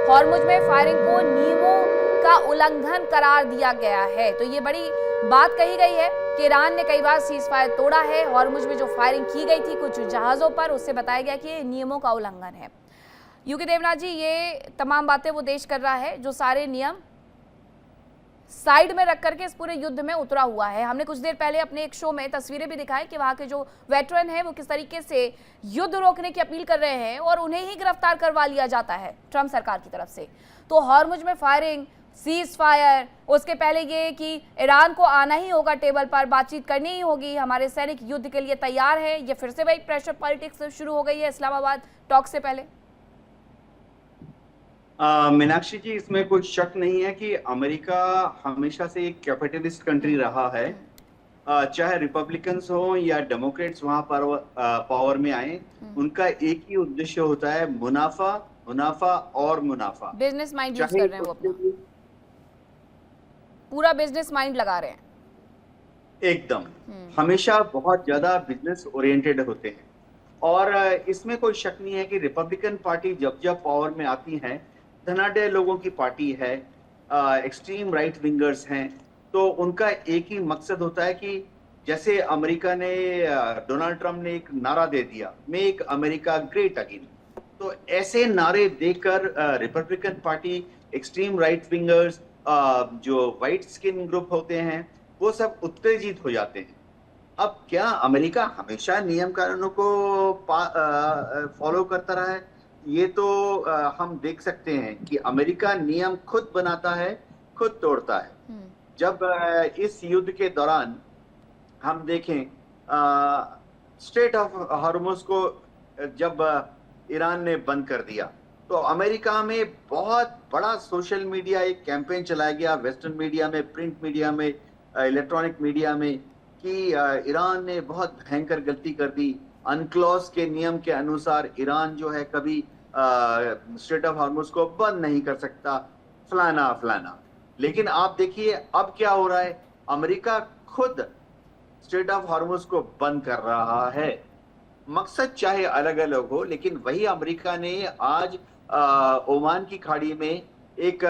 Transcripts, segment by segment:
Hormuz में firing को नियमों का उल्लंघन करार दिया गया है। तो ये बड़ी बात कही गई है कि ईरान ने कई बार सीज फायर तोड़ा है। हॉर्मुज में जो फायरिंग की गई थी कुछ जहाजों पर, उससे बताया गया कि ये नियमों का उल्लंघन है। यूके देवनाथ जी, ये तमाम बातें वो देश कर रहा है जो सारे नियम साइड में रख करके इस पूरे युद्ध में उतरा हुआ है। हमने कुछ देर पहले अपने एक शो में तस्वीरें भी दिखाई कि वहां के जो वेटरन हैं वो किस तरीके से युद्ध रोकने की अपील कर रहे हैं और उन्हें ही गिरफ्तार करवा लिया जाता है ट्रंप सरकार की तरफ से। तो हॉर्मुज में फायरिंग, सीज फायर, उसके पहले ये कि ईरान को आना ही होगा टेबल पर, बातचीत करनी ही होगी, हमारे सैनिक युद्ध के लिए तैयार है, ये फिर से वही प्रेशर पॉलिटिक्स शुरू हो गई है इस्लामाबाद टॉक से पहले। मीनाक्षी जी, इसमें कोई शक नहीं है कि अमेरिका हमेशा से एक कैपिटलिस्ट कंट्री रहा है। चाहे रिपब्लिकन्स हो या डेमोक्रेट्स वहां पर पावर में आए, उनका एक ही उद्देश्य होता है, मुनाफा, मुनाफा और मुनाफा। बिजनेस माइंड यूज चाहे कर रहे हैं वो, अपना पूरा बिजनेस माइंड लगा रहे हैं एकदम हमेशा बहुत ज्यादा बिजनेस ओरिएंटेड होते हैं। और इसमें कोई शक नहीं है कि रिपब्लिकन पार्टी जब जब पावर में आती है, धनाढ्य लोगों की पार्टी है, एक्सट्रीम राइट विंगर्स हैं, तो उनका एक ही मकसद होता है कि जैसे अमेरिका ने, डोनाल्ड ट्रंप ने एक नारा दे दिया, मेक अमेरिका ग्रेट अगेन। तो ऐसे नारे देकर Republican party, extreme right wingers, जो वाइट स्किन ग्रुप होते हैं, वो सब उत्तेजित हो जाते हैं। अब क्या अमेरिका हमेशा नियम कानूनों को फॉलो करता रहा है? ये तो हम देख सकते हैं कि अमेरिका नियम खुद बनाता है, खुद तोड़ता है। जब इस युद्ध के दौरान हम देखें, स्ट्रेट ऑफ हॉर्मुज को जब ईरान ने बंद कर दिया, तो अमेरिका में बहुत बड़ा सोशल मीडिया एक कैंपेन चलाया गया, वेस्टर्न मीडिया में, प्रिंट मीडिया में, इलेक्ट्रॉनिक मीडिया में, कि ईरान ने बहुत भयंकर गलती कर दी। अनक्लॉज के नियम के अनुसार ईरान जो है कभी स्ट्रेट ऑफ हॉर्मुज को बंद नहीं कर सकता, फलाना फलाना। लेकिन आप देखिए अब क्या हो रहा है, अमेरिका खुद स्ट्रेट ऑफ हॉर्मुज को बंद कर रहा है। मकसद चाहे अलग अलग हो, लेकिन वही अमेरिका ने आज ओमान की खाड़ी में एक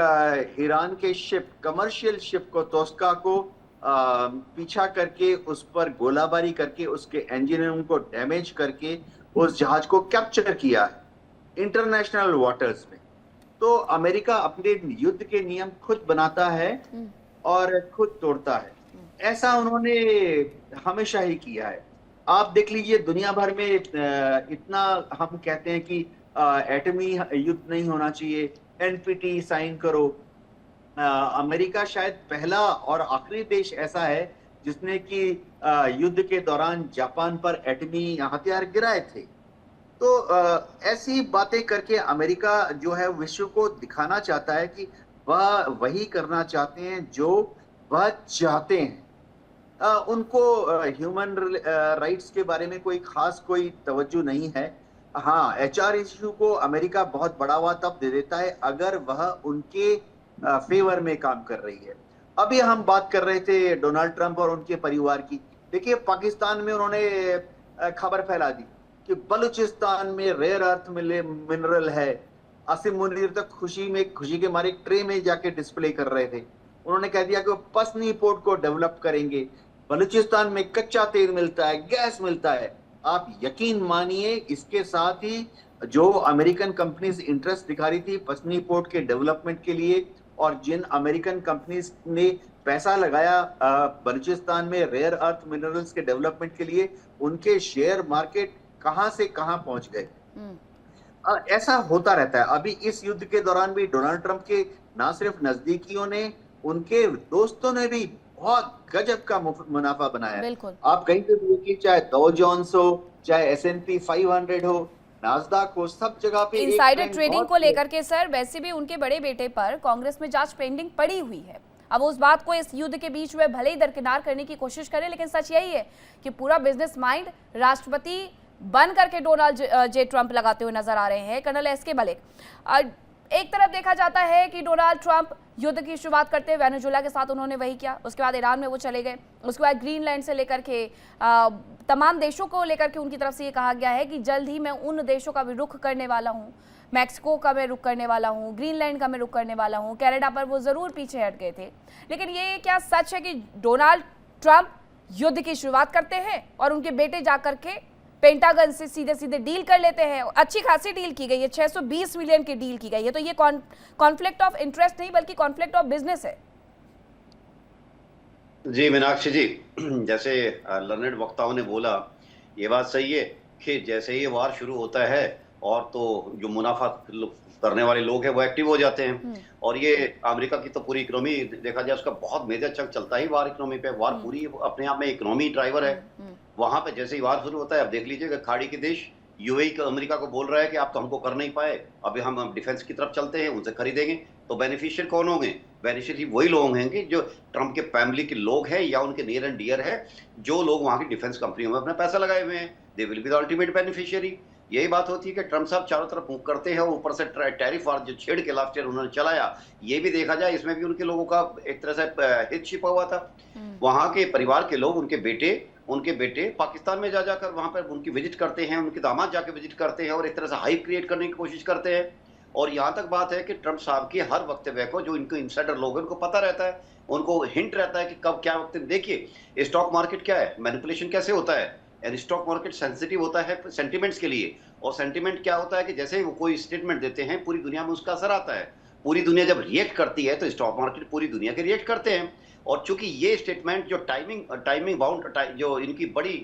ईरान के शिप, कमर्शियल शिप को, तोस्का को पीछा करके उस पर गोलाबारी करके उसके इंजीनियरों को डैमेज करके उस जहाज को कैप्चर किया है इंटरनेशनल वाटर्स में। तो अमेरिका अपने युद्ध के नियम खुद बनाता है और खुद तोड़ता है। ऐसा उन्होंने हमेशा ही किया है। आप देख लीजिए, दुनिया भर में इतना हम कहते हैं कि एटमी युद्ध नहीं होना चाहिए, एनपीटी साइन करो। अमेरिका शायद पहला और आखिरी देश ऐसा है जिसने कि युद्ध के दौरान जापान पर एटमी हथियार गिराए थे। तो ऐसी बातें करके अमेरिका जो है विश्व को दिखाना चाहता है कि वह वही करना चाहते हैं जो वह चाहते हैं। उनको ह्यूमन राइट्स के बारे में कोई खास कोई तवज्जो नहीं है। हाँ, एचआर इश्यू को अमेरिका बहुत बढ़ावा तब दे देता है अगर वह उनके फेवर में काम कर रही है। अभी हम बात कर रहे थे डोनाल्ड ट्रंप और उनके परिवार की। देखिए, पाकिस्तान में उन्होंने खबर फैला दी कि बलूचिस्तान में रेयर अर्थ मिनरल है। आसिम मुनीर तक खुशी के मारे ट्रे में जाके डिस्प्ले कर रहे थे। उन्होंने कह दिया कि वो पसनी पोर्ट को डेवलप करेंगे। बलूचिस्तान में कच्चा तेल मिलता है, गैस मिलता है। आप यकीन मानिए, इसके साथ ही जो अमेरिकन कंपनीज इंटरेस्ट दिखा रही थी पसनी पोर्ट के डेवलपमेंट के लिए, और जिन अमेरिकन कंपनीज ने पैसा लगाया बलूचिस्तान में रेयर अर्थ मिनरल्स के डेवलपमेंट के लिए, उनके शेयर मार्केट कहां से कहां पहुंच गए। ऐसा होता रहता है। अभी इस युद्ध के दौरान भी डोनाल्ड ट्रंप के ना सिर्फ नजदीकियों ने, उनके दोस्तों ने भी बहुत गजब का मुनाफा बनाया है। आप कहीं पे भी देखिए, चाहे डॉ जोन्स हो, चाहे S&P 500 हो, नास्डाक हो, सब जगह पे इनसाइडर ट्रेडिंग को लेकर के सर, वैसे भी उनके बड़े बेटे पर कांग्रेस में जांच पेंडिंग पड़ी हुई है। अब उस बात को इस युद्ध के बीच में भले ही दरकिनार करने की कोशिश करें, लेकिन सच यही है कि पूरा बिजनेस माइंड राष्ट्रपति बन करके डोनाल्ड जे ट्रंप लगाते हुए नजर आ रहे हैं। कर्नल SK मलिक, एक तरफ देखा जाता है कि डोनाल्ड ट्रंप युद्ध की शुरुआत करते हैं, वेनेजुएला के साथ उन्होंने वही किया, उसके बाद ईरान में वो चले गए, उसके बाद ग्रीनलैंड से लेकर के तमाम देशों को लेकर के उनकी तरफ से ये कहा गया है कि जल्द ही मैं उन देशों का भी रुख करने वाला हूँ, मैक्सिको का मैं रुख करने वाला हूँ, ग्रीनलैंड का मैं रुख करने वाला हूँ। कनाडा पर वो ज़रूर पीछे हट गए थे, लेकिन ये क्या सच है कि डोनाल्ड ट्रंप युद्ध की शुरुआत करते हैं और उनके बेटे जाकर के पेंटागन से सीधे सीधे डील कर लेते हैं? अच्छी खासी डील की गई है, 620 मिलियन की डील की गई है, तो ये कॉन्फ्लिक्ट ऑफ इंटरेस्ट नहीं बल्कि कॉन्फ्लिक्ट ऑफ बिजनेस है। जी मीनाक्षी जी, जैसे लर्नेड वक्ताओं ने बोला, ये बात सही है कि जैसे ही वार शुरू होता है और तो जो मुनाफा करने वाले लोग हैं वो एक्टिव हो जाते हैं। और ये अमेरिका की तो पूरी इकोनॉमी देखा जाए उसका बहुत मेजर चंक चलता ही वार इकोनॉमी पे। वार पूरी अपने आप में इकोनॉमी ड्राइवर है। वहां पे जैसे ही वार शुरू होता है, अब देख लीजिए कि खाड़ी के देश यूएई का अमेरिका को बोल रहा है कि आप तो हमको कर नहीं पाए, अभी हम डिफेंस की तरफ चलते हैं, उनसे खरीदेंगे। तो बेनिफिशियर कौन होंगे? बेनिफिशियरी वही लोग होंगे जो ट्रंप के फैमिली के लोग हैं या उनके नियर एंड डियर है, जो लोग वहां की डिफेंस कंपनियों में अपना पैसा लगाए हुए हैं। They will be the ultimate beneficiary. यही बात होती है कि ट्रंप साहब चारों तरफ मूव करते हैं और ऊपर से टैरिफ वार जो छेड़ के लास्ट ईयर उन्होंने चलाया, ये भी देखा जाए इसमें भी उनके लोगों का एक तरह से हित छिपा हुआ था। वहां के परिवार के लोग, उनके बेटे पाकिस्तान में जा जाकर वहां पर उनकी विजिट करते हैं, उनके दामाद जाके विजिट करते हैं और एक तरह से हाइप क्रिएट करने की कोशिश करते हैं। और यहाँ तक बात है कि ट्रंप साहब की हर वक्तव्य को जो इनको इनसाइडर लोग हैं उनको पता रहता है, उनको हिंट रहता है कि कब क्या वक्त। देखिए स्टॉक मार्केट क्या है, मैनिपुलेशन कैसे होता है। स्टॉक मार्केट सेंसिटिव होता है सेंटिमेंट्स के लिए, और सेंटिमेंट क्या होता है कि जैसे ही वो कोई स्टेटमेंट देते हैं पूरी दुनिया में उसका असर आता है। पूरी दुनिया जब रिएक्ट करती है तो स्टॉक मार्केट पूरी दुनिया के रिएक्ट करते हैं। और चूंकि ये स्टेटमेंट जो टाइमिंग बाउंड जो इनकी बड़ी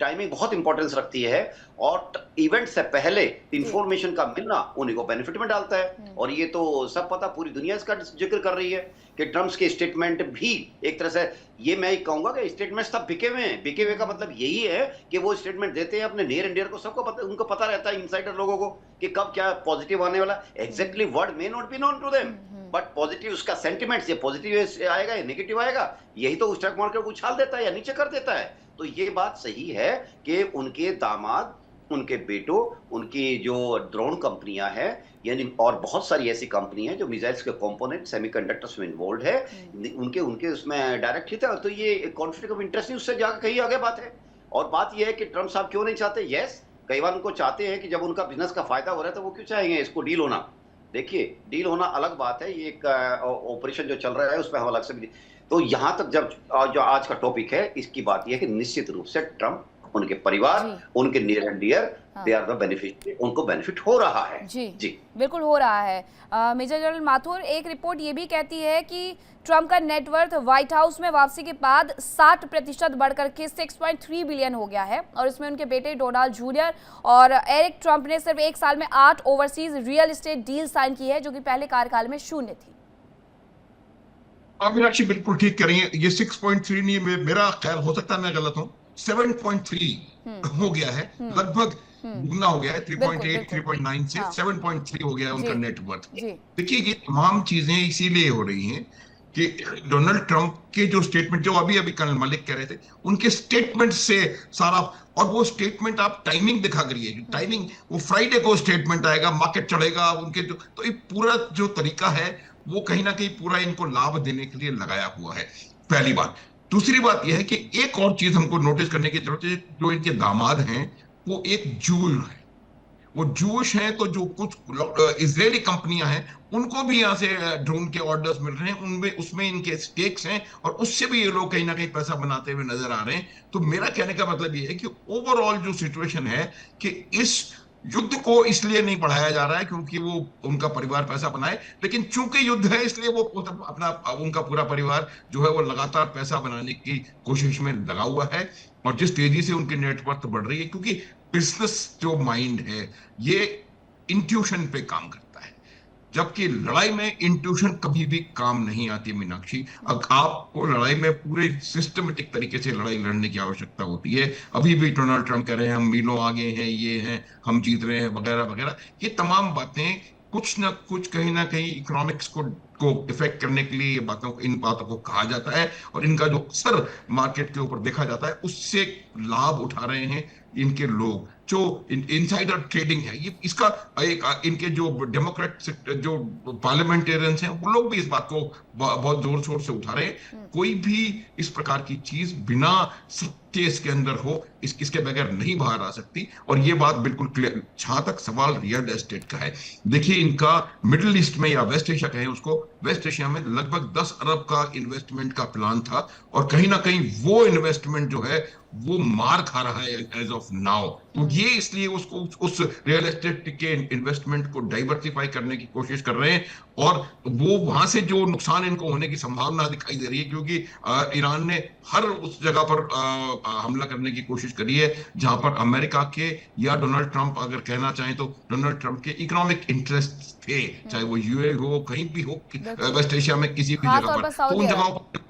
टाइमिंग बहुत इंपॉर्टेंस रखती है और इवेंट से पहले इंफॉर्मेशन का मिलना उन्हीं को बेनिफिट में डालता है। और ये तो सब पता, पूरी दुनिया इसका जिक्र कर रही है कि ट्रंप्स के स्टेटमेंट भी एक तरह से, ये मैं कहूंगा कि स्टेटमेंट सब बिके हुए हैं। बिके हुए का मतलब यही है कि वो स्टेटमेंट देते हैं अपने नियर एंड डियर को, सबको पता, उनको पता रहता है इनसाइडर लोगों को कि कब क्या पॉजिटिव आने वाला। Exactly word may not be known to them, but positive उसका सेंटिमेंट, ये पॉजिटिव आएगा या नेगेटिव आएगा, यही तो स्टॉक मार्केट को उछाल देता है या नीचे कर देता है। तो ये बात सही है कि उनके दामाद, उनके बेटों, उनकी जो ड्रोन कंपनियां हैं, यानी और बहुत सारी ऐसी कंपनी हैं जो मिसाइल्स के कंपोनेंट, सेमीकंडक्टर्स में इन्वॉल्व है, उनके उसमें डायरेक्ट हित है। तो ये कॉन्फ्लिक्ट ऑफ इंटरेस्ट नहीं, उससे जाकर कहीं आगे बात है। और बात ये है कि ट्रंप साहब क्यों नहीं चाहते। यस, कई बार उनको चाहते हैं कि जब उनका बिजनेस का फायदा हो रहा है तो वो क्यों चाहेंगे इसको डील होना। देखिए डील होना अलग बात है, ये एक ऑपरेशन जो चल रहा है उसमें हम अलग से भी। तो यहां तक जब जो आज का टॉपिक है, इसकी बात यह है कि निश्चित रूप से ट्रंप, उनके परिवार, उनके near and dear, they are the beneficiary, उनको बेनिफिट हो रहा है। जी बिल्कुल हो रहा है। मेजर जनरल माथुर, एक रिपोर्ट ये भी कहती है कि ट्रंप का नेटवर्थ व्हाइट हाउस में वापसी के बाद 60% बढ़कर के 6.3 बिलियन हो गया है, और इसमें उनके बेटे डोनाल्ड जूनियर और एरिक ट्रंप ने सिर्फ एक साल में 8 overseas real estate deal sign की है, जो कि पहले कार्यकाल में शून्य थी। आप मीनाक्षी बिल्कुल ठीक कह रही हैं। ये 6.3 नहीं, मेरा ख्याल, हो सकता है मैं गलत हूँ, 7.3 हो गया है, लगभग दुगना हो गया है। 3.8 3.9 से 7.3 हो गया है उनका नेटवर्थ। देखिए ये तमाम चीजें इसीलिए हो रही हैं कि डोनाल्ड ट्रंप के जो स्टेटमेंट, जो अभी कर्नल मलिक कह रहे थे, उनके स्टेटमेंट से सारा, और वो स्टेटमेंट आप टाइमिंग दिखा करिए, टाइमिंग वो फ्राइडे को स्टेटमेंट आएगा, मार्केट चढ़ेगा उनके जो, तो ये पूरा जो तरीका है वो कहीं ना कहीं पूरा इनको लाभ देने के लिए लगाया हुआ है, पहली बात। दूसरी बात यह है कि एक और चीज हमको नोटिस करने की जरूरत है, जो इनके दामाद हैं वो एक जूल है, वो जूश हैं। तो जो कुछ इजरायली कंपनियां हैं उनको भी यहाँ से ड्रोन के ऑर्डर्स मिल रहे हैं, उनमें उसमें इनके स्टेक्स हैं, और उससे भी ये लोग कहीं ना कहीं पैसा बनाते हुए नजर आ रहे हैं। तो मेरा कहने का मतलब ये है कि ओवरऑल जो सिचुएशन है कि इस युद्ध को इसलिए नहीं बढ़ाया जा रहा है क्योंकि वो उनका परिवार पैसा बनाए, लेकिन चूंकि युद्ध है इसलिए वो अपना उनका पूरा परिवार जो है वो लगातार पैसा बनाने की कोशिश में लगा हुआ है। और जिस तेजी से उनकी नेटवर्थ बढ़ रही है, क्योंकि बिजनेस जो माइंड है ये इंट्यूशन पे काम करता है, जबकि लड़ाई में इंट्यूशन कभी भी काम नहीं आती मीनाक्षी। अब आपको लड़ाई में पूरे सिस्टमेटिक तरीके से लड़ाई लड़ने की आवश्यकता होती है। अभी भी डोनाल्ड ट्रंप कह रहे हैं हम मीलों आगे हैं, ये हैं, हम जीत रहे हैं, वगैरह वगैरह। ये तमाम बातें कुछ ना कुछ कहीं ना कहीं इकोनॉमिक्स को को इफेक्ट करने के लिए इन बातों को कहा जाता है, और इनका जो असर मार्केट के ऊपर देखा जाता है उससे लाभ उठा रहे हैं इनके लोग। जो इनसाइडर ट्रेडिंग है, ये इसका एक इनके जो डेमोक्रेट जो पार्लियामेंटेरियंस हैं वो लोग भी इस बात को बहुत जोर शोर से उठा रहे हैं। कोई भी इस प्रकार की चीज बिना सत्य इसके अंदर हो, इसके बगैर नहीं बाहर आ सकती। और ये बात बिल्कुल क्लियर। जहां तक सवाल रियल एस्टेट का है, देखिए इनका मिडिल ईस्ट में या वेस्ट एशिया कहें उसको, वेस्ट एशिया में लगभग 10 अरब का इन्वेस्टमेंट का प्लान था, और कहीं ना कहीं वो इन्वेस्टमेंट जो है वो मार खा रहा है एज ऑफ नाउ। तो ये इसलिए उसको उस रियल एस्टेट के इन्वेस्टमेंट को डाइवर्सिफाई करने की कोशिश कर रहे हैं, और वो वहां से जो नुकसान इनको होने की संभावना दिखाई दे रही है, क्योंकि ईरान ने हर उस जगह पर हमला करने की कोशिश करी है जहां पर अमेरिका के या डोनाल्ड ट्रंप अगर कहना चाहें तो डोनाल्ड ट्रंप के इकोनॉमिक इंटरेस्ट थे, चाहे वो यूए हो, कहीं भी हो, वेस्ट एशिया में किसी भी जगह पर, तो उन जगहों पर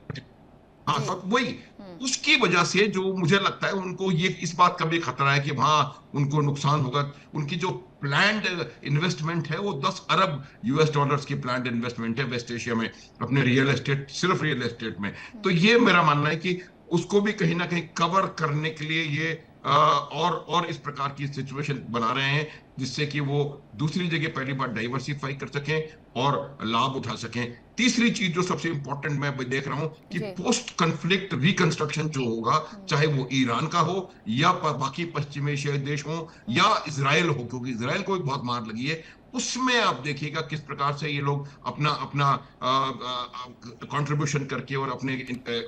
हाँ सब वही। उसकी वजह से जो मुझे लगता है उनको ये इस बात का भी खतरा है कि वहां उनको नुकसान होगा। उनकी जो प्लान्ड इन्वेस्टमेंट है वो 10 अरब यूएस डॉलर्स की प्लान्ड इन्वेस्टमेंट है वेस्ट एशिया में, अपने रियल एस्टेट, सिर्फ रियल एस्टेट में। तो ये मेरा मानना है कि उसको भी कहीं ना कहीं कवर करने के लिए ये और इस प्रकार की सिचुएशन बना रहे हैं, जिससे कि वो दूसरी जगह पहली बार डाइवर्सिफाई कर सकें और लाभ उठा सकें। तीसरी चीज जो सबसे इंपॉर्टेंट मैं देख रहा हूं कि पोस्ट कन्फ्लिक्ट रिकंस्ट्रक्शन जो होगा, चाहे वो ईरान का हो या बाकी पश्चिम एशियाई देश हो या इजराइल हो, क्योंकि इजराइल को भी बहुत मार लगी है, उसमें आप देखिएगा किस प्रकार से ये लोग अपना अपना कंट्रीब्यूशन करके और अपने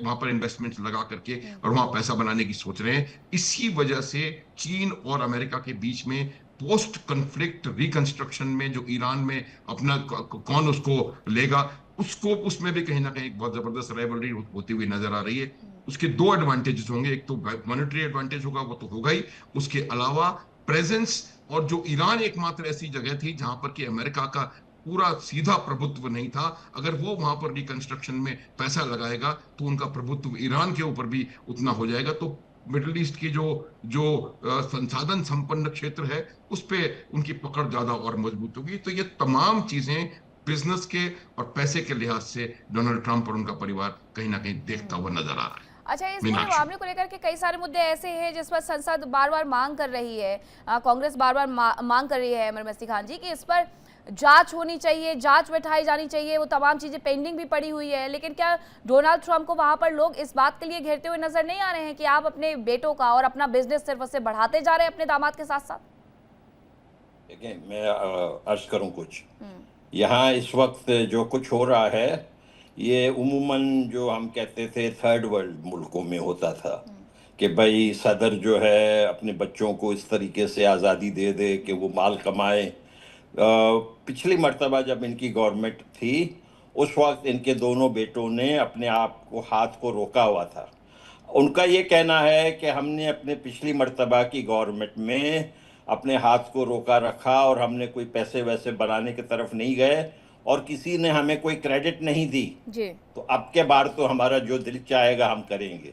वहां पर इन्वेस्टमेंट लगा करके और वहां पैसा बनाने की सोच रहे हैं। इसी वजह से चीन और अमेरिका के बीच में पोस्ट कन्फ्लिक्ट रिकंस्ट्रक्शन में जो ईरान में अपना कौन उसको लेगा, उसको उसमें भी कहीं ना कहीं बहुत जबरदस्त राइवलरी होती हुई नजर आ रही है। उसके दो एडवांटेजेस होंगे, एक तो मॉनेटरी एडवांटेज होगा, वो तो होगा ही, उसके अलावा प्रेजेंस, और जो ईरान एकमात्र ऐसी जगह थी जहां पर कि अमेरिका का पूरा सीधा प्रभुत्व नहीं था, अगर वो वहां पर रिकंस्ट्रक्शन में पैसा लगाएगा तो उनका प्रभुत्व ईरान के ऊपर भी उतना हो जाएगा। तो मिडिल ईस्ट की जो संसाधन संपन्न क्षेत्र है उस पे उनकी पकड़ ज्यादा और मजबूत होगी। तो ये तमाम चीजें बिजनेस के और पैसे के लिहाज से डोनाल्ड ट्रंप और उनका परिवार कहीं ना कहीं देखता हुआ नजर आ रहा है। अच्छा, इस पूरे मामले को लेकर के कई सारे मुद्दे ऐसे हैं जिस पर संसद बार बार मांग कर रही है, कांग्रेस बार बार मांग कर रही है अमर मस्ती खान जी कि इस पर जांच होनी चाहिए, जांच बैठाई जानी चाहिए। वो तमाम चीजें पेंडिंग भी पड़ी हुई है, लेकिन क्या डोनाल्ड ट्रंप को वहां पर लोग इस बात के लिए घेरते हुए नजर नहीं आ रहे हैं कि आप अपने बेटों का और अपना बिजनेस सिर्फ उससे बढ़ाते जा रहे हैं अपने दामाद के साथ साथ? देखिए, मैं अर्ज करूं कुछ। यहाँ इस वक्त जो कुछ हो रहा है ये उमूमन जो हम कहते थे थर्ड वर्ल्ड मुल्कों में होता था कि भाई सदर जो है अपने बच्चों को इस तरीके से आज़ादी दे दे कि वो माल कमाए। पिछली मर्तबा जब इनकी गवर्नमेंट थी उस वक्त इनके दोनों बेटों ने अपने आप को हाथ को रोका हुआ था। उनका ये कहना है कि हमने अपने पिछली मर्तबा की गवर्नमेंट में अपने हाथ को रोका रखा और हमने कोई पैसे वैसे बनाने की तरफ नहीं गए और किसी ने हमें कोई क्रेडिट नहीं दी जी। तो अब के बार तो हमारा जो दिल चाहेगा हम करेंगे।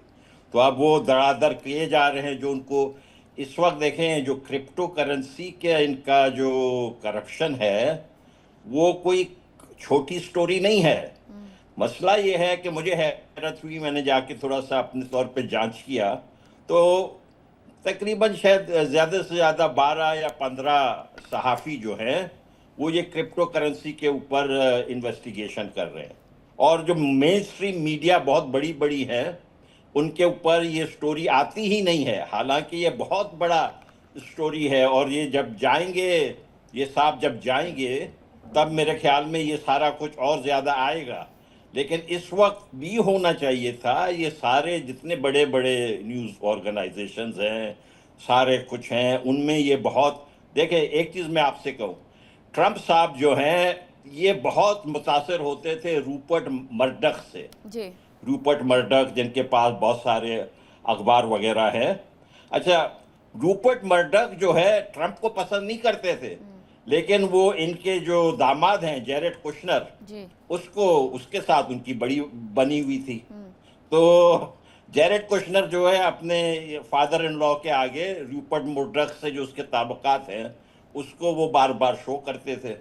तो अब वो दरादर किए जा रहे हैं जो उनको इस वक्त देखें, जो क्रिप्टो करेंसी के इनका जो करप्शन है वो कोई छोटी स्टोरी नहीं है। मसला ये है कि मुझे हैरत हुई, मैंने जाके थोड़ा सा अपने तौर पे जांच किया तो तकरीबन शायद ज़्यादा से ज़्यादा 12 या 15 सहाफ़ी जो हैं वो ये क्रिप्टो करेंसी के ऊपर इन्वेस्टिगेशन कर रहे हैं, और जो मेन स्ट्रीम मीडिया बहुत बड़ी बड़ी है उनके ऊपर ये स्टोरी आती ही नहीं है। हालांकि ये बहुत बड़ा स्टोरी है और ये जब जाएंगे, ये साहब जब जाएंगे तब मेरे ख्याल में ये सारा कुछ और ज़्यादा आएगा। लेकिन इस वक्त भी होना चाहिए था, ये सारे जितने बड़े बड़े न्यूज़ ऑर्गेनाइजेशंस हैं सारे कुछ हैं उनमें ये बहुत, देखें एक चीज़ मैं आपसे कहूँ, ट्रंप साहब जो हैं ये बहुत मुतासर होते थे रूपर्ट मर्डॉक से जी। रूपर्ट मर्डॉक जिनके पास बहुत सारे अखबार वगैरह है। अच्छा, रूपर्ट मर्डॉक जो है ट्रंप को पसंद नहीं करते थे, लेकिन वो इनके जो दामाद हैं जेरेड कुशनर उसको उसके साथ उनकी बड़ी बनी हुई थी। तो जेरेड कुशनर जो है अपने फादर इन लॉ के आगे रूपर्ट मर्डॉक से जो उसके ताल्लुकात हैं उसको वो बार बार शो करते थे।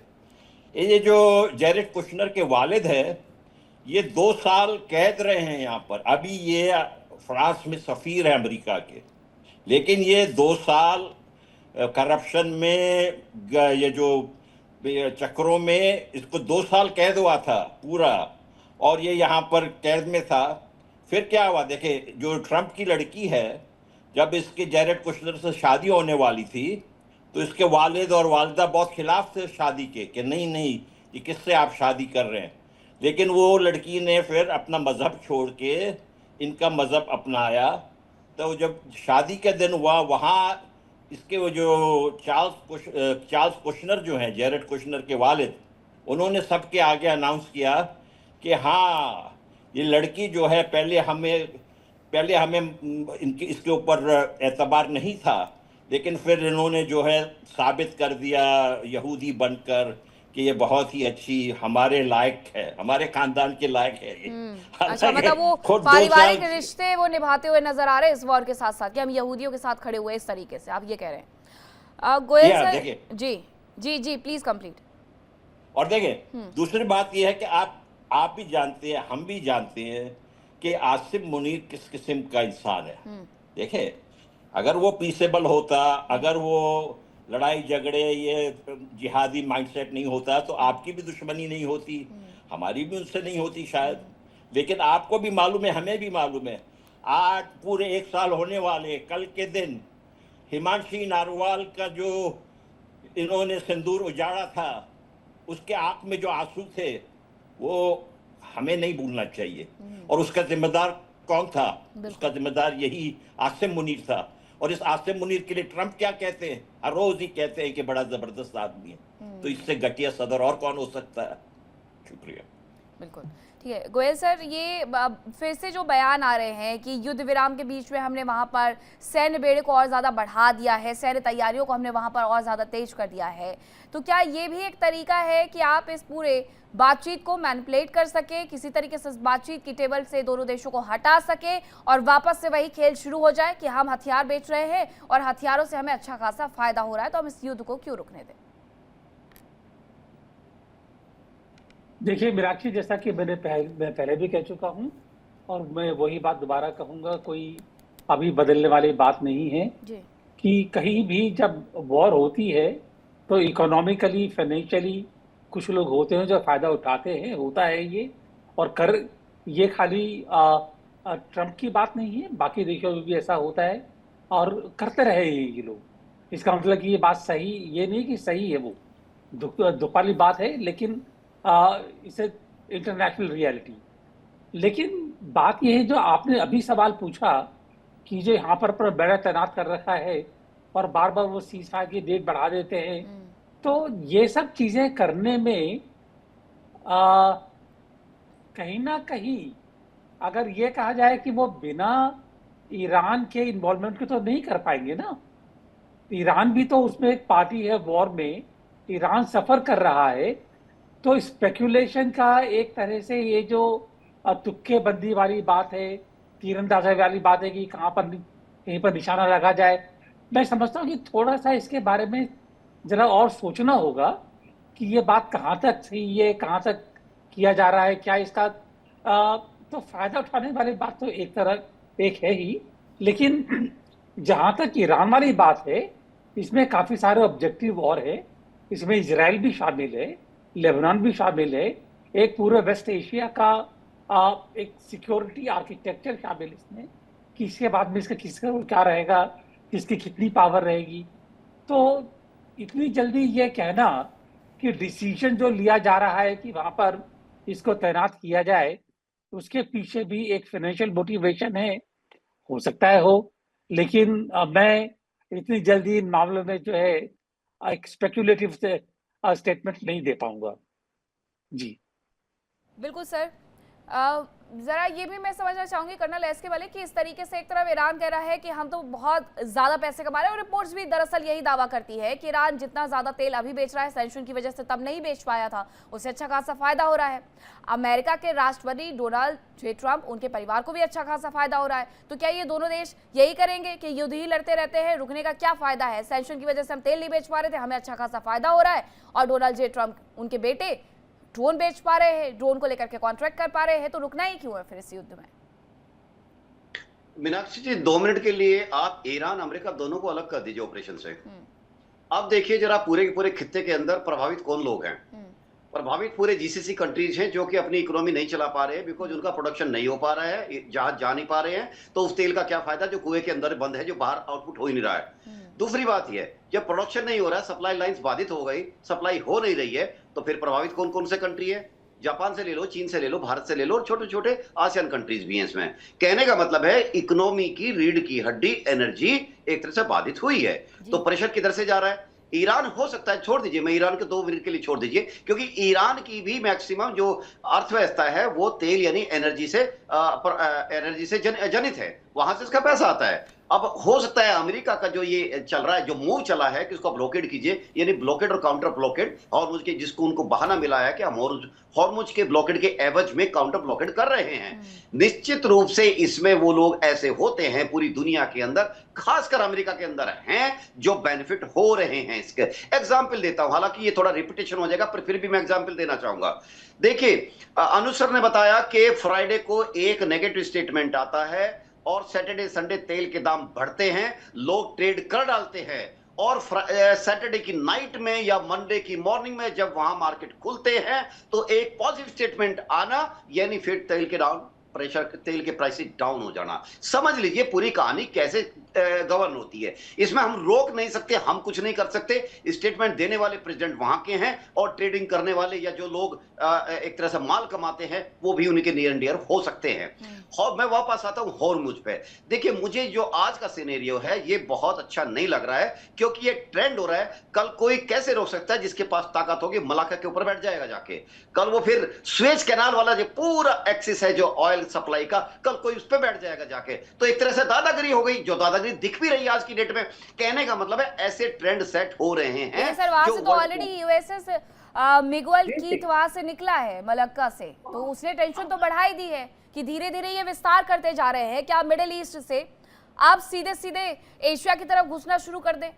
ये जो जैरेड कुशनर के वालिद है, ये 2 साल कैद रहे हैं यहाँ पर। अभी ये फ्रांस में सफ़ीर है अमेरिका के, लेकिन ये 2 साल करप्शन में, ये जो चक्रों में, इसको 2 साल कैद हुआ था पूरा, और ये यहाँ पर कैद में था। फिर क्या हुआ, देखे जो ट्रंप की लड़की है, जब इसके जैरेड कुशनर से शादी होने वाली थी तो इसके वालिद और वालिदा बहुत खिलाफ थे शादी के, कि नहीं नहीं ये किससे आप शादी कर रहे हैं। लेकिन वो लड़की ने फिर अपना मज़हब छोड़ के इनका मज़हब अपनाया। तो जब शादी के दिन हुआ, वहाँ इसके वो जो चार्ल्स कुशनर जो हैं, जैरेड कुशनर के वालिद, उन्होंने सबके आगे अनाउंस किया कि हाँ, ये लड़की जो है, पहले हमें इसके ऊपर एतबार नहीं था, लेकिन फिर इन्होंने जो है साबित कर दिया यहूदी बनकर कि ये बहुत ही अच्छी, हमारे लायक है, हमारे खानदान के लायक है ये। अच्छा, मतलब वो पारिवारिक रिश्ते वो निभाते हुए नजर आ रहे हैं इस वॉर के साथ साथ, कि हम यहूदियों के साथ खड़े हुए इस तरीके से, आप ये कह रहे हैं। गोयल सर, जी जी जी, प्लीज कंप्लीट। और देखें, दूसरी बात ये है कि आप भी जानते हैं, हम भी जानते हैं कि आसिम मुनीर किस किस्म का इंसान है। देखें, अगर वो पीसेबल होता, अगर वो लड़ाई झगड़े, ये जिहादी माइंडसेट नहीं होता, तो आपकी भी दुश्मनी नहीं होती, हमारी भी उनसे नहीं होती शायद। लेकिन आपको भी मालूम है, हमें भी मालूम है, आज पूरे 1 साल होने वाले कल के दिन हिमांशी नारवाल का जो इन्होंने सिंदूर उजाड़ा था, उसके आंख में जो आंसू थे, वो हमें नहीं भूलना चाहिए। और उसका जिम्मेदार कौन था? उसका जिम्मेदार यही आसिम मुनीर था। और इस आसिम मुनीर के लिए ट्रंप क्या कहते हैं? हर रोज ही कहते हैं कि बड़ा जबरदस्त आदमी है। तो इससे घटिया सदर और कौन हो सकता है? शुक्रिया। बिल्कुल ठीक है। गोयल सर, ये फिर से जो बयान आ रहे हैं कि युद्ध विराम के बीच में हमने वहाँ पर सैन्य बेड़े को और ज़्यादा बढ़ा दिया है, सैन्य तैयारियों को हमने वहाँ पर और ज़्यादा तेज कर दिया है, तो क्या ये भी एक तरीका है कि आप इस पूरे बातचीत को मैनिपुलेट कर सके, किसी तरीके से बातचीत की टेबल से दोनों देशों को हटा सके और वापस से वही खेल शुरू हो जाए कि हम हथियार बेच रहे हैं और हथियारों से हमें अच्छा खासा फायदा हो रहा है, तो हम इस युद्ध को क्यों रुकने दें? देखिए मीनाक्षी, जैसा कि मैं पहले भी कह चुका हूं और मैं वही बात दोबारा कहूंगा, कोई अभी बदलने वाली बात नहीं है जी। कि कहीं भी जब वॉर होती है तो इकोनॉमिकली, फाइनेंशियली कुछ लोग होते हैं जो फायदा उठाते हैं, होता है ये। और ये खाली ट्रंप की बात नहीं है, बाकी देशों में भी ऐसा होता है और करते रहे ये लोग। इसका मतलब कि ये बात सही, ये नहीं कि सही है, वो दुख वाली बात है, लेकिन इसे इंटरनेशनल रियलिटी। लेकिन बात यह है, जो आपने अभी सवाल पूछा कि जो यहाँ पर बेड़ा तैनात कर रखा है और बार बार वो सीज फायर की डेट बढ़ा देते हैं, तो ये सब चीजें करने में कहीं ना कहीं अगर ये कहा जाए कि वो बिना ईरान के इन्वॉल्वमेंट के तो नहीं कर पाएंगे ना। ईरान भी तो उसमें एक पार्टी है वॉर में, ईरान सफर कर रहा है। तो स्पेकुलेशन का एक तरह से ये जो तुक्के बंदी वाली बात है, तीरंदाजी वाली बात है कि कहीं पर निशाना लगा जाए, मैं समझता हूँ कि थोड़ा सा इसके बारे में जरा और सोचना होगा कि ये बात कहाँ तक सही है, कहाँ तक किया जा रहा है, क्या इसका तो फायदा उठाने वाली बात तो एक है ही, लेकिन जहाँ तक ईरान वाली बात है, इसमें काफी सारे ऑब्जेक्टिव और है। इसमें इजराइल भी शामिल है, लेबनान भी शामिल है, एक पूरे वेस्ट एशिया का एक सिक्योरिटी आर्किटेक्चर शामिल इसमें, कि इसके बाद में किसका क्या रहेगा, किसकी कितनी पावर रहेगी। तो इतनी जल्दी ये कहना कि डिसीजन जो लिया जा रहा है कि वहां पर इसको तैनात किया जाए, उसके पीछे भी एक फाइनेंशियल मोटिवेशन है, हो सकता है हो, लेकिन मैं इतनी जल्दी इन मामलों में जो है एक स्पेकुलेटिव स्टेटमेंट नहीं दे पाऊंगा। जी बिल्कुल सर। जरा ये भी मैं समझना चाहूंगी कर्नल एसके वाले कि इस तरीके से एक तरफ ईरान कह रहा है कि हम तो बहुत ज्यादा पैसे कमा रहे हैं और रिपोर्ट्स भी दरअसल यही दावा करती है कि ईरान जितना ज्यादा तेल अभी बेच रहा है सैंक्शन की वजह से तब नहीं बेच पाया था, उससे अच्छा खासा फायदा हो रहा है। अमेरिका के राष्ट्रपति डोनाल्ड जे ट्रंप, उनके परिवार को भी अच्छा खासा फायदा हो रहा है। तो क्या ये दोनों देश यही करेंगे कि युद्ध ही लड़ते रहते हैं? रुकने का क्या फायदा है? सैंक्शन की वजह से हम तेल नहीं बेच पा रहे थे, हमें अच्छा खासा फायदा हो रहा है, और डोनाल्ड जे ट्रंप उनके बेटे ड्रोन बेच पा रहे हैं, ड्रोन को लेकर के कॉन्ट्रैक्ट कर पा रहे हैं, तो रुकना ही क्यों है फिर इस युद्ध में? मीनाक्षी जी 2 मिनट के लिए आप ईरान अमेरिका दोनों को अलग कर दीजिए ऑपरेशन से। अब देखिए जरा पूरे के पूरे खित्ते के अंदर प्रभावित कौन लोग हैं। प्रभावित पूरे जीसीसी कंट्रीज हैं जो कि अपनी इकोनॉमी नहीं चला पा रहे हैं, बिकॉज उनका प्रोडक्शन नहीं हो पा रहा है, जहाज जा नहीं पा रहे हैं, तो उस तेल का क्या फायदा जो कुएं के अंदर बंद है, जो बाहर आउटपुट हो ही नहीं रहा है। दूसरी बात यह, जब प्रोडक्शन नहीं हो रहा है, सप्लाई लाइंस बाधित हो गई, सप्लाई हो नहीं रही है, तो फिर प्रभावित कौन कौन से कंट्री है? जापान से ले लो, चीन से ले लो, भारत से ले लो, और छोटे छोटे आसियान कंट्रीज भी हैं इसमें। कहने का मतलब है इकोनॉमी की रीढ़ की हड्डी एनर्जी एक तरह से बाधित हुई है। तो प्रेशर किधर से जा रहा है? ईरान हो सकता है, छोड़ दीजिए, मैं ईरान के 2 मिनट के लिए छोड़ दीजिए, क्योंकि ईरान की भी मैक्सिमम जो अर्थव्यवस्था है वो तेल यानी एनर्जी से जनित है, वहां से इसका पैसा आता है। अब हो सकता है अमेरिका का जो ये चल रहा है, जो मूव चला है कि उसको ब्लॉकेड कीजिए, यानी ब्लॉकेड और काउंटर ब्लॉकेड, हॉर्मुज के जिसको उनको बहाना मिला है कि हम हॉर्मुज के ब्लॉकेड के एवज में काउंटर ब्लॉकेड कर रहे हैं। निश्चित रूप से इसमें वो लोग ऐसे होते हैं पूरी दुनिया के अंदर, खासकर अमेरिका के अंदर हैं, जो बेनिफिट हो रहे हैं। इसके एग्जाम्पल देता हूं, हालांकि ये थोड़ा रिपीटेशन हो जाएगा, पर फिर भी मैं एग्जाम्पल देना चाहूंगा। देखिए अनुसर ने बताया कि फ्राइडे को एक नेगेटिव स्टेटमेंट आता है और सैटरडे संडे तेल के दाम बढ़ते हैं, लोग ट्रेड कर डालते हैं, और सैटरडे की नाइट में या मंडे की मॉर्निंग में जब वहां मार्केट खुलते हैं तो एक पॉजिटिव स्टेटमेंट आना, यानी फिर तेल के डाउन प्रेशर, तेल के प्राइसेस डाउन हो जाना। समझ लीजिए पूरी कहानी कैसे गवर्न होती है। इसमें हम रोक नहीं सकते, हम कुछ नहीं कर सकते। स्टेटमेंट देने वाले प्रेसिडेंट वहां के हैं, और ट्रेडिंग करने वाले या जो लोग एक तरह से माल कमाते हैं वो भी उनके नियर एंड डियर हो सकते हैं। मैं वापस आता हूं हॉर्मुज पे। देखिए मुझे जो आज का सिनेरियो है ये बहुत अच्छा नहीं लग रहा है, क्योंकि ये ट्रेंड हो रहा है। कल कोई कैसे रोक सकता है? जिसके पास ताकत होगी मलाका के ऊपर बैठ जाएगा जाके। कल वो फिर स्वेज कैनाल वाला जो पूरा एक्सिस है जो ऑयल सप्लाई का, कल कोई उस पर बैठ जाएगा जाके। तो एक तरह से दादागिरी हो गई, जो दादागिरी दिख भी रही है आज की डेट में। कहने का मतलब है ऐसे ट्रेंड सेट हो रहे हैं। सर वहां से तो ऑलरेडी यूएसएस मिगुएल कीथ वहां से निकला है मलक्का से, तो उसने टेंशन तो बढ़ा ही दी है कि धीरे धीरे ये विस्तार करते जा रहे हैं। क्या मिडिल ईस्ट से आप सीधे सीधे एशिया की तरफ घुसना शुरू कर दें?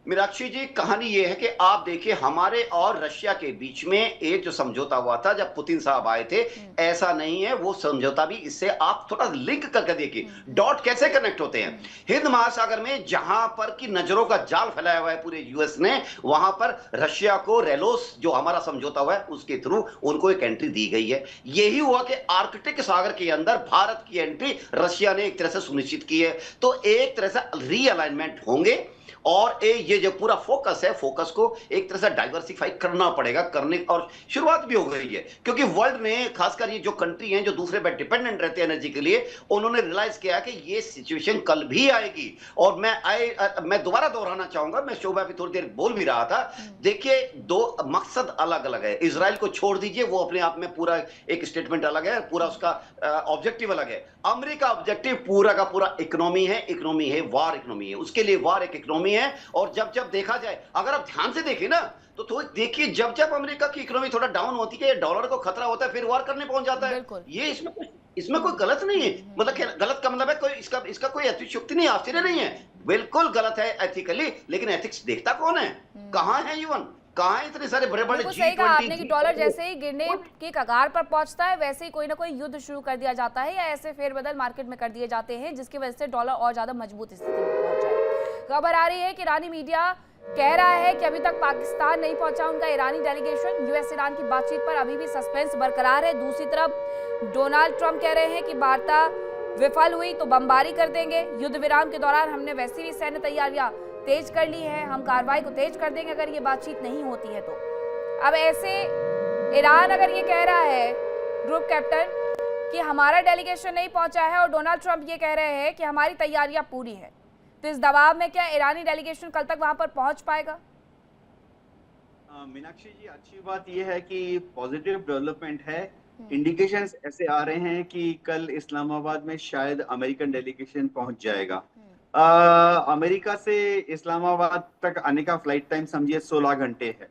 मीनाक्षी जी कहानी यह है कि आप देखिए हमारे और रशिया के बीच में एक जो समझौता हुआ था जब पुतिन साहब आए थे, ऐसा नहीं है वो समझौता भी। इससे आप थोड़ा लिंक करके देखिए डॉट कैसे कनेक्ट होते हैं। हिंद महासागर में जहां पर की नजरों का जाल फैलाया हुआ है पूरे यूएस ने, वहां पर रशिया को रेलोस जो हमारा समझौता हुआ है उसके थ्रू उनको एक एंट्री दी गई है। यही हुआ कि आर्कटिक सागर के अंदर भारत की एंट्री रशिया ने एक तरह से सुनिश्चित की है। तो एक तरह से रीअलाइनमेंट होंगे, और ये जो पूरा फोकस है, फोकस को एक तरह से डाइवर्सिफाई करना पड़ेगा, करने और शुरुआत भी हो गई है। क्योंकि वर्ल्ड ने, खासकर ये जो कंट्री हैं जो दूसरे पे डिपेंडेंट रहते हैं एनर्जी के लिए, उन्होंने रियलाइज किया कि ये सिचुएशन कल भी आएगी। और मैं दोबारा दोहराना चाहूंगा, मैं शोभा भी थोड़ी देर बोल भी रहा था। देखिए दो मकसद अलग अलग है। इजराइल को छोड़ दीजिए, वो अपने आप में पूरा एक स्टेटमेंट अलग है, पूरा उसका ऑब्जेक्टिव अलग है। अमेरिका ऑब्जेक्टिव पूरा का पूरा इकोनॉमी है, इकोनॉमी है, वार इकोनॉमी है, उसके लिए वार एक इकोनॉमी है। और जब जब देखा जाए, अगर आप ध्यान से देखें ना, तो देखिए जब जब अमेरिका की इकोनॉमी थोड़ा डाउन होती है, डॉलर को खतरा होता है, फिर वार करने पहुंच जाता है। ये इसमें कोई गलत नहीं है। मतलब गलत का मतलब है कोई इसका कोई अतिशयोक्ति नहीं, आश्चर्य नहीं है। बिल्कुल गलत है एथिकली, लेकिन एथिक्स देखता कौन है? कहां है इवन? कहां इतने सारे बड़े बड़े सही कहा आपने कि डॉलर जैसे ही गिरने की कगार पर पहुंचता है, वैसे ही कोई ना कोई युद्ध शुरू कर दिया जाता है या ऐसे फेरबदल मार्केट में कर दिए जाते हैं जिसकी वजह से डॉलर और ज्यादा मजबूत स्थिति में पहुंच जाए। खबर आ रही है कि ईरानी मीडिया कह रहा है कि अभी तक पाकिस्तान नहीं पहुंचा उनका ईरानी डेलीगेशन। यूएस ईरान की बातचीत पर अभी भी सस्पेंस बरकरार है। दूसरी तरफ डोनाल्ड ट्रंप कह रहे हैं कि वार्ता विफल हुई तो बमबारी कर देंगे। युद्ध विराम के दौरान हमने वैसी भी सैन्य तैयारियां तेज कर ली है, हम कार्रवाई को तेज कर देंगे अगर ये बातचीत नहीं होती है तो। अब ऐसे ईरान अगर ये कह रहा है ग्रुप कैप्टन कि हमारा डेलीगेशन नहीं पहुंचा है और डोनाल्ड ट्रंप ये कह रहे हैं कि हमारी तैयारियां पूरी है, तो इस दबाव में क्या ईरानी डेलीगेशन कल तक वहां पर पहुंच पाएगा? मीनाक्षी जी अच्छी बात यह है कि पॉजिटिव डेवलपमेंट है इंडिकेशंस ऐसे आ रहे हैं कि कल इस्लामाबाद में शायद अमेरिकन डेलीगेशन पहुंच जाएगा। अमेरिका से इस्लामाबाद तक आने का फ्लाइट टाइम समझिए 16 घंटे है।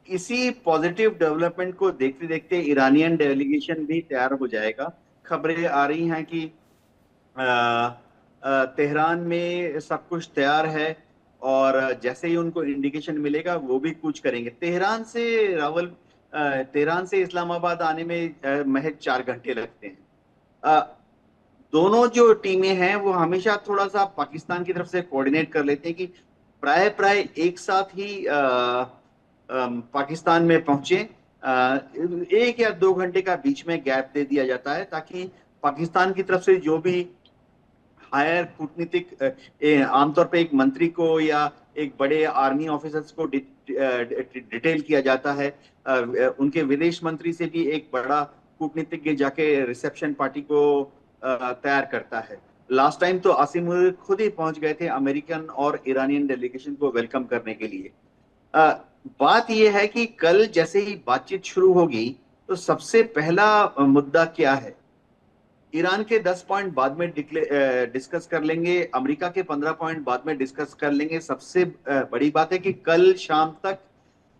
इसी पॉजिटिव डेवलपमेंट को देखते देखते ईरानियन डेलीगेशन भी तैयार हो जाएगा। खबरें आ रही हैं कि तेहरान में सब कुछ तैयार है और जैसे ही उनको इंडिकेशन मिलेगा वो भी कुछ करेंगे। तेहरान से इस्लामाबाद आने में महज 4 घंटे लगते हैं। दोनों जो टीमें हैं वो हमेशा थोड़ा सा पाकिस्तान की तरफ से कोऑर्डिनेट कर लेते हैं कि प्राय प्राय एक साथ ही पाकिस्तान में पहुंचे। 1 या 2 घंटे का बीच में गैप दे दिया जाता है ताकि पाकिस्तान की तरफ से जो भी हायर कूटनीतिक आमतौर पे एक मंत्री को या एक बड़े आर्मी ऑफिसर्स को डिटेल किया जाता है, उनके विदेश मंत्री से भी एक बड़ा कूटनीतिज्ञ जाके रिसेप्शन पार्टी को तैयार करता है। लास्ट टाइम तो आसिम मुनीर खुद ही पहुंच गए थे अमेरिकन और ईरानियन डेलीगेशन को वेलकम करने के लिए। बात यह है कि कल जैसे ही बातचीत शुरू होगी तो सबसे पहला मुद्दा क्या है? ईरान के 10 पॉइंट बाद में डिस्कस कर लेंगे, अमेरिका के 15 पॉइंट बाद में डिस्कस कर लेंगे। सबसे बड़ी बात है कि कल शाम तक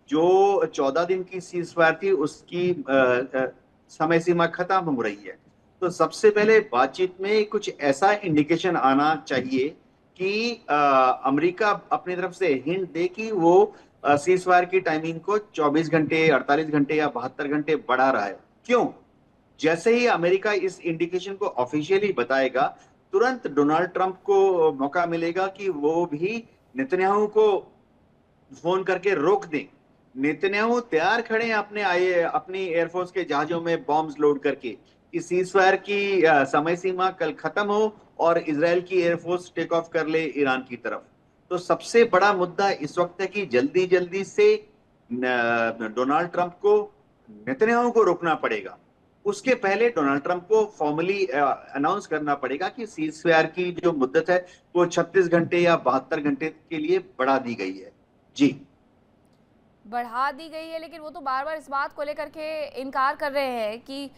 जो 14 दिन की सीज फायर थी उसकी समय सीमा खत्म हो रही है। तो सबसे पहले बातचीत में कुछ ऐसा इंडिकेशन आना चाहिए कि अमेरिका अपनी तरफ से हिंट दे कि वो सीज फायर की टाइमिंग को 24 घंटे, 48 घंटे या 72 घंटे बढ़ा रहा है। क्यों? जैसे ही अमेरिका इस इंडिकेशन को ऑफिशियली बताएगा, तुरंत डोनाल्ड ट्रंप को मौका मिलेगा कि वो भी नेतन्याहू को फोन करके रोक दें। नेतन्याहू तैयार खड़े हैं अपनी एयरफोर्स के जहाजों में बॉम्ब्स लोड करके कि सीज फायर की समय सीमा कल खत्म हो और इजराइल की एयरफोर्स टेक ऑफ कर ले ईरान की तरफ। तो सबसे बड़ा मुद्दा इस वक्त है कि जल्दी जल्दी से डोनाल्ड ट्रंप को नेतन्याहू को रोकना पड़ेगा। उसके पहले डोनाल्ड ट्रंप को फॉर्मली अनाउंस करना पड़ेगा कि सीज फायर की जो मुद्दत है वो 36 घंटे या 72 घंटे के लिए बढ़ा दी गई है। जी, बढ़ा दी गई है, लेकिन वो तो बार बार इस बात को लेकर के इनकार कर रहे हैं कि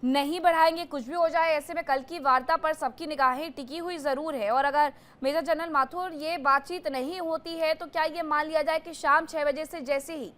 नहीं बढ़ाएंगे, कुछ भी हो जाए। ऐसे में कल की वार्ता पर सबकी निगाहें टिकी हुई ज़रूर है और अगर मेजर जनरल माथुर ये बातचीत नहीं होती है तो क्या ये मान लिया जाए कि शाम 6 बजे से जैसे ही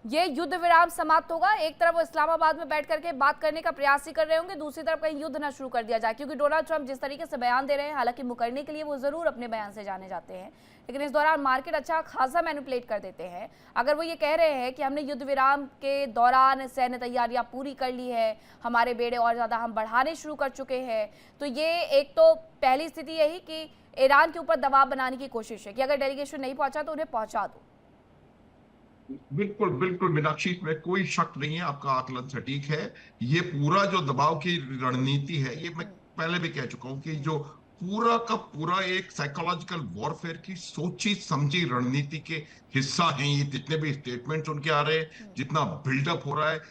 ये युद्ध विराम समाप्त होगा, एक तरफ वो इस्लामाबाद में बैठ करके बात करने का प्रयास ही कर रहे होंगे, दूसरी तरफ कहीं युद्ध ना शुरू कर दिया जाए? क्योंकि डोनाल्ड ट्रंप जिस तरीके से बयान दे रहे हैं, हालांकि मुकरने के लिए वो ज़रूर अपने बयान से जाने जाते हैं, लेकिन इस दौरान मार्केट अच्छा खासा मैनिपुलेट कर देते हैं। अगर वो ये कह रहे हैं कि हमने युद्ध विराम के दौरान सैन्य तैयारियां पूरी कर ली है, हमारे बेड़े और ज़्यादा हम बढ़ाने शुरू कर चुके हैं, तो ये एक तो पहली स्थिति यही कि ईरान के ऊपर दबाव बनाने की कोशिश है कि अगर डेलीगेशन नहीं पहुंचा तो उन्हें पहुंचा दो। बिल्कुल बिल्कुल मीनाक्षी, में कोई शक नहीं है, आपका आकलन सटीक है। ये पूरा जो दबाव की रणनीति है, ये मैं पहले भी कह चुका हूं कि जो पूरा का पूरा एक साइकोलॉजिकल वॉरफेयर की सोची समझी रणनीति के हिस्सा हैं ये जितने भी स्टेटमेंट्स उनके आ रहे हैं, जितना बिल्डअप हो रहा है,